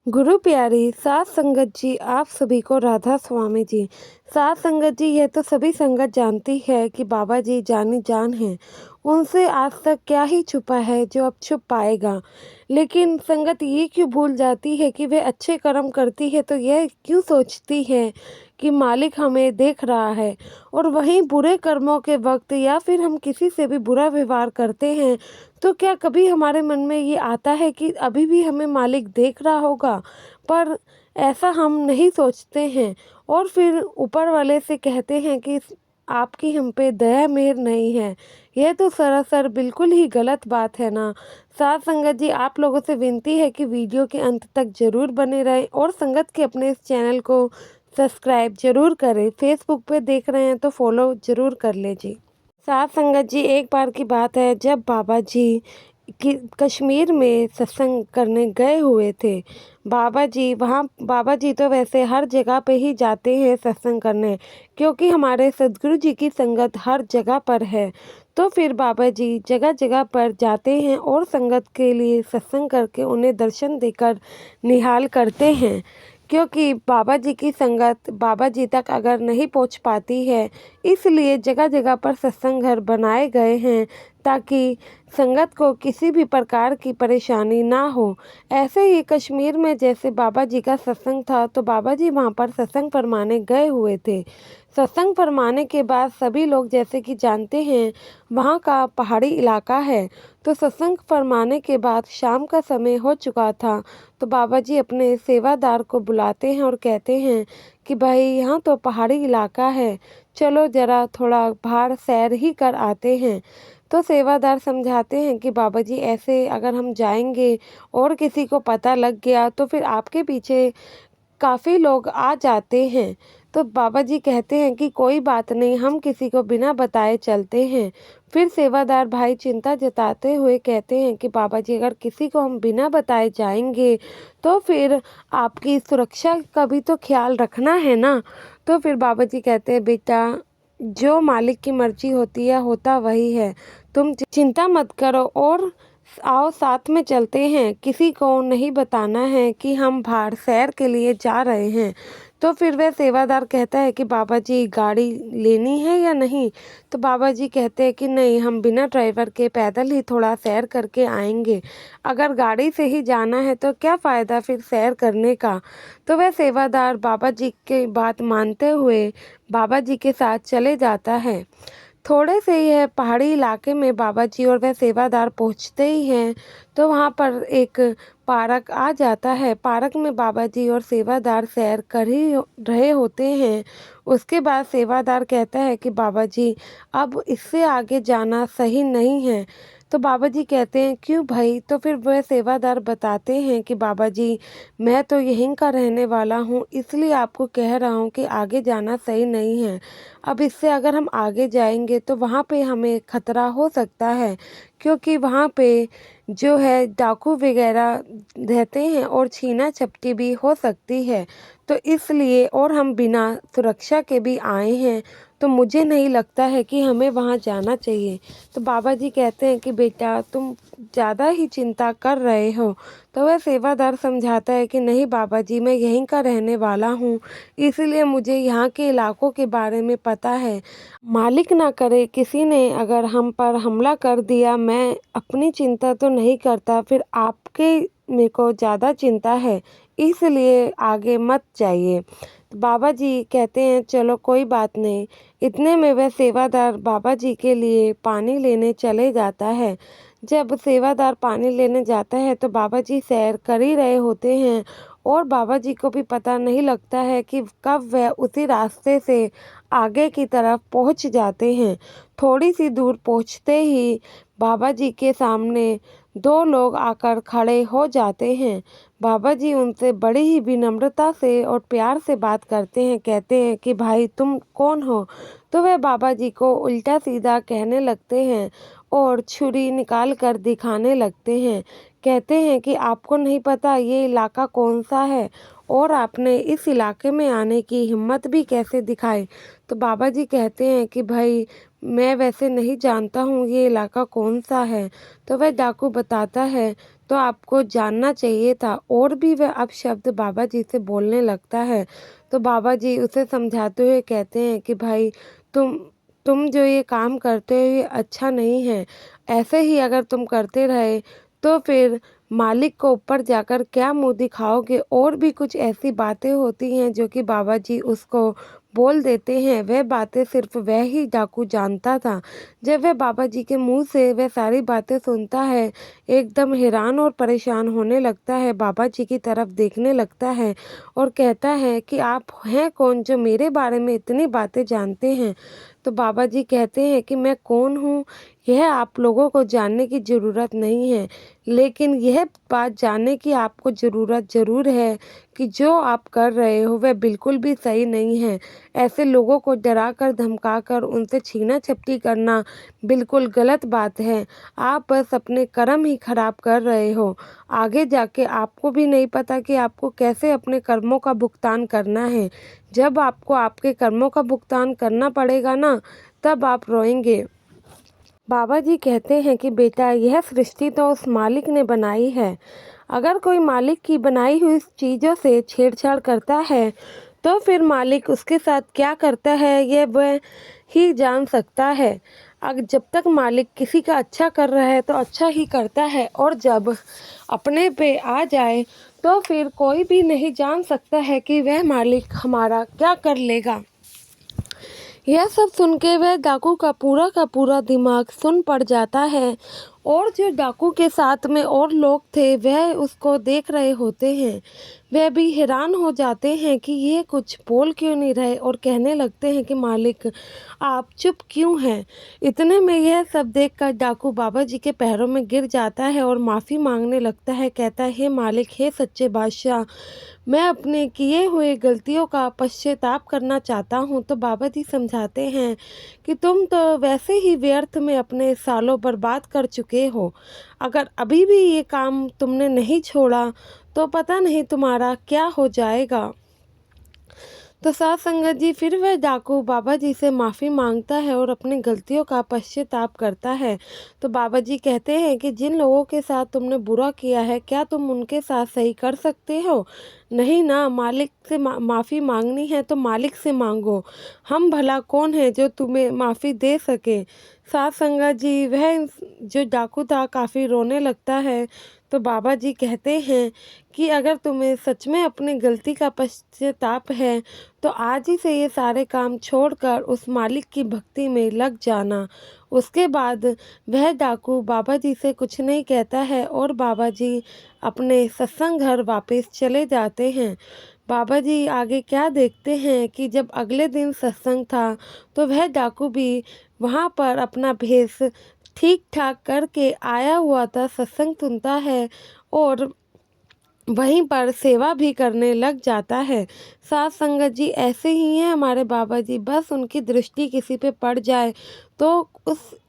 गुरु प्यारी सात संगत जी, आप सभी को राधा स्वामी जी। सात संगत जी, यह तो सभी संगत जानती है कि बाबा जी जानी जान हैं। उनसे आज तक क्या ही छुपा है जो अब छुप पाएगा। लेकिन संगत ये क्यों भूल जाती है कि वे अच्छे कर्म करती है तो यह क्यों सोचती है कि मालिक हमें देख रहा है, और वहीं बुरे कर्मों के वक्त या फिर हम किसी से भी बुरा व्यवहार करते हैं तो क्या कभी हमारे मन में ये आता है कि अभी भी हमें मालिक देख रहा होगा? पर ऐसा हम नहीं सोचते हैं और फिर ऊपर वाले से कहते हैं कि आपकी हम पे दया मेहर नहीं है। यह तो सरासर बिल्कुल ही गलत बात है ना। साथ संगत जी, आप लोगों से विनती है कि वीडियो के अंत तक ज़रूर बने रहें और संगत के अपने इस चैनल को सब्सक्राइब ज़रूर करें। फेसबुक पे देख रहे हैं तो फॉलो ज़रूर कर लीजिए। साथ संगत जी, एक बार की बात है जब बाबा जी कि कश्मीर में सत्संग करने गए हुए थे। बाबा जी तो वैसे हर जगह पे ही जाते हैं सत्संग करने, क्योंकि हमारे सद्गुरु जी की संगत हर जगह पर है। तो फिर बाबा जी जगह जगह पर जाते हैं और संगत के लिए सत्संग करके उन्हें दर्शन देकर निहाल करते हैं, क्योंकि बाबा जी की संगत बाबा जी तक अगर नहीं पहुंच पाती है, इसलिए जगह जगह पर सत्संग घर बनाए गए हैं ताकि संगत को किसी भी प्रकार की परेशानी ना हो। ऐसे ही कश्मीर में जैसे बाबा जी का सत्संग था तो बाबा जी वहाँ पर सत्संग फरमाने गए हुए थे। सत्संग फरमाने के बाद सभी लोग जैसे कि जानते हैं वहाँ का पहाड़ी इलाका है, तो सत्संग फरमाने के बाद शाम का समय हो चुका था। तो बाबा जी अपने सेवादार को बुलाते हैं और कहते हैं कि भाई यहाँ तो पहाड़ी इलाका है, चलो ज़रा थोड़ा बाहर सैर ही कर आते हैं। तो सेवादार समझाते हैं कि बाबा जी ऐसे अगर हम जाएंगे और किसी को पता लग गया तो फिर आपके पीछे काफ़ी लोग आ जाते हैं। तो बाबा जी कहते हैं कि कोई बात नहीं, हम किसी को बिना बताए चलते हैं। फिर सेवादार भाई चिंता जताते हुए कहते हैं कि बाबा जी अगर किसी को हम बिना बताए जाएंगे तो फिर आपकी सुरक्षा का भी तो ख्याल रखना है ना। तो फिर बाबा जी कहते हैं बेटा, जो मालिक की मर्जी होती है होता वही है, तुम चिंता मत करो और आओ साथ में चलते हैं। किसी को नहीं बताना है कि हम बाहर सैर के लिए जा रहे हैं। तो फिर वह सेवादार कहता है कि बाबा जी गाड़ी लेनी है या नहीं। तो बाबा जी कहते हैं कि नहीं, हम बिना ड्राइवर के पैदल ही थोड़ा सैर करके आएंगे। अगर गाड़ी से ही जाना है तो क्या फ़ायदा फिर सैर करने का। तो वह सेवादार बाबा जी की बात मानते हुए बाबा जी के साथ चले जाता है। थोड़े से यह पहाड़ी इलाके में बाबा जी और वह सेवादार पहुंचते ही हैं तो वहां पर एक पार्क आ जाता है। पार्क में बाबा जी और सेवादार सैर कर ही रहे होते हैं। उसके बाद सेवादार कहता है कि बाबा जी अब इससे आगे जाना सही नहीं है। तो बाबा जी कहते हैं क्यों भाई। तो फिर वह सेवादार बताते हैं कि बाबा जी मैं तो यहीं का रहने वाला हूँ, इसलिए आपको कह रहा हूँ कि आगे जाना सही नहीं है। अब इससे अगर हम आगे जाएंगे तो वहाँ पे हमें खतरा हो सकता है, क्योंकि वहाँ पे जो है डाकू वगैरह रहते हैं और छीना झपटी भी हो सकती है। तो इसलिए और हम बिना सुरक्षा के भी आए हैं, तो मुझे नहीं लगता है कि हमें वहाँ जाना चाहिए। तो बाबा जी कहते हैं कि बेटा तुम ज़्यादा ही चिंता कर रहे हो। तो वह सेवादार समझाता है कि नहीं बाबा जी, मैं यहीं का रहने वाला हूँ, इसलिए मुझे यहाँ के इलाकों के बारे में पता है। मालिक ना करे किसी ने अगर हम पर हमला कर दिया, मैं अपनी चिंता तो नहीं करता, फिर आपके मेरे को ज़्यादा चिंता है, इसलिए आगे मत जाइए। तो बाबा जी कहते हैं चलो कोई बात नहीं। इतने में वह सेवादार बाबा जी के लिए पानी लेने चले जाता है। जब सेवादार पानी लेने जाता है तो बाबा जी सैर कर ही रहे होते हैं और बाबा जी को भी पता नहीं लगता है कि कब वह उसी रास्ते से आगे की तरफ पहुंच जाते हैं। थोड़ी सी दूर पहुंचते ही बाबा जी के सामने दो लोग आकर खड़े हो जाते हैं। बाबा जी उनसे बड़ी ही विनम्रता से और प्यार से बात करते हैं, कहते हैं कि भाई तुम कौन हो। तो वह बाबा जी को उल्टा सीधा कहने लगते हैं और छुरी निकाल कर दिखाने लगते हैं। कहते हैं कि आपको नहीं पता ये इलाका कौन सा है और आपने इस इलाके में आने की हिम्मत भी कैसे दिखाई। तो बाबा जी कहते हैं कि भाई मैं वैसे नहीं जानता हूँ ये इलाका कौन सा है। तो वह डाकू बताता है। तो आपको जानना चाहिए था। और भी वह अपशब्द बाबा जी से बोलने लगता है। तो बाबा जी उसे समझाते हुए कहते हैं कि भाई तुम तुम जो ये काम करते हो ये अच्छा नहीं है। ऐसे ही अगर तुम करते रहे तो फिर मालिक को ऊपर जाकर क्या मुँह दिखाओगे। और भी कुछ ऐसी बातें होती हैं जो कि बाबा जी उसको बोल देते हैं। वह बातें सिर्फ वह ही डाकू जानता था। जब वह बाबा जी के मुंह से वह सारी बातें सुनता है, एकदम हैरान और परेशान होने लगता है, बाबा जी की तरफ देखने लगता है और कहता है कि आप हैं कौन जो मेरे बारे में इतनी बातें जानते हैं। तो बाबा जी कहते हैं कि मैं कौन हूँ यह आप लोगों को जानने की ज़रूरत नहीं है, लेकिन यह बात जानने की आपको ज़रूरत ज़रूर है कि जो आप कर रहे हो वह बिल्कुल भी सही नहीं है। ऐसे लोगों को डराकर धमकाकर उनसे छीना झपटी करना बिल्कुल गलत बात है। आप बस अपने कर्म ही खराब कर रहे हो। आगे जाके आपको भी नहीं पता कि आपको कैसे अपने कर्मों का भुगतान करना है। जब आपको आपके कर्मों का भुगतान करना पड़ेगा ना, तब आप रोएंगे। बाबा जी कहते हैं कि बेटा यह सृष्टि तो उस मालिक ने बनाई है। अगर कोई मालिक की बनाई हुई चीज़ों से छेड़छाड़ करता है तो फिर मालिक उसके साथ क्या करता है यह वह ही जान सकता है। अगर जब तक मालिक किसी का अच्छा कर रहा है तो अच्छा ही करता है, और जब अपने पे आ जाए तो फिर कोई भी नहीं जान सकता है कि वह मालिक हमारा क्या कर लेगा। यह सब सुन के वह डाकू का पूरा दिमाग सुन पड़ जाता है। और जो डाकू के साथ में और लोग थे वह उसको देख रहे होते हैं। वह भी हैरान हो जाते हैं कि ये कुछ बोल क्यों नहीं रहे, और कहने लगते हैं कि मालिक आप चुप क्यों हैं। इतने में यह सब देखकर डाकू बाबा जी के पैरों में गिर जाता है और माफ़ी मांगने लगता है। कहता है, हे मालिक, हे सच्चे बादशाह, मैं अपने किए हुए गलतियों का पश्चाताप करना चाहता हूँ। तो बाबा जी समझाते हैं कि तुम तो वैसे ही व्यर्थ में अपने सालों बर्बाद कर चुके हो। अगर अभी भी ये काम तुमने नहीं छोड़ा तो पता नहीं तुम्हारा क्या हो जाएगा। तो साथ संगत जी फिर वह डाकू बाबा जी से माफ़ी मांगता है और अपनी गलतियों का पश्चाताप करता है। तो बाबा जी कहते हैं कि जिन लोगों के साथ तुमने बुरा किया है क्या तुम उनके साथ सही कर सकते हो? नहीं ना। मालिक से माफ़ी मांगनी है तो मालिक से मांगो। हम भला कौन है जो तुम्हें माफ़ी दे सके। साथ संगत जी वह जो डाकू था काफ़ी रोने लगता है। तो बाबा जी कहते हैं कि अगर तुम्हें सच में अपनी गलती का पश्चाताप है तो आज ही से ये सारे काम छोड़कर उस मालिक की भक्ति में लग जाना। उसके बाद वह डाकू बाबा जी से कुछ नहीं कहता है और बाबा जी अपने सत्संग घर वापस चले जाते हैं। बाबा जी आगे क्या देखते हैं कि जब अगले दिन सत्संग था तो वह डाकू भी वहाँ पर अपना भेष ठीक ठाक करके आया हुआ था, सत्संग सुनता है और वहीं पर सेवा भी करने लग जाता है। साथ संगत जी ऐसे ही हैं हमारे बाबा जी, बस उनकी दृष्टि किसी पे पड़ जाए तो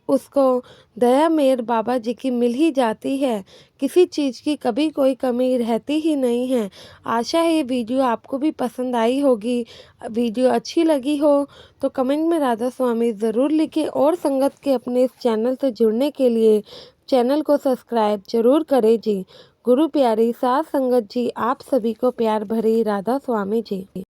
उसको दया मेहर बाबा जी की मिल ही जाती है। किसी चीज़ की कभी कोई कमी रहती ही नहीं है। आशा है ये वीडियो आपको भी पसंद आई होगी। वीडियो अच्छी लगी हो तो कमेंट में राधा स्वामी ज़रूर लिखें, और संगत के अपने इस चैनल से जुड़ने के लिए चैनल को सब्सक्राइब जरूर करें जी। गुरु प्यारी साथ संगत जी, आप सभी को प्यार भरी राधा स्वामी जी।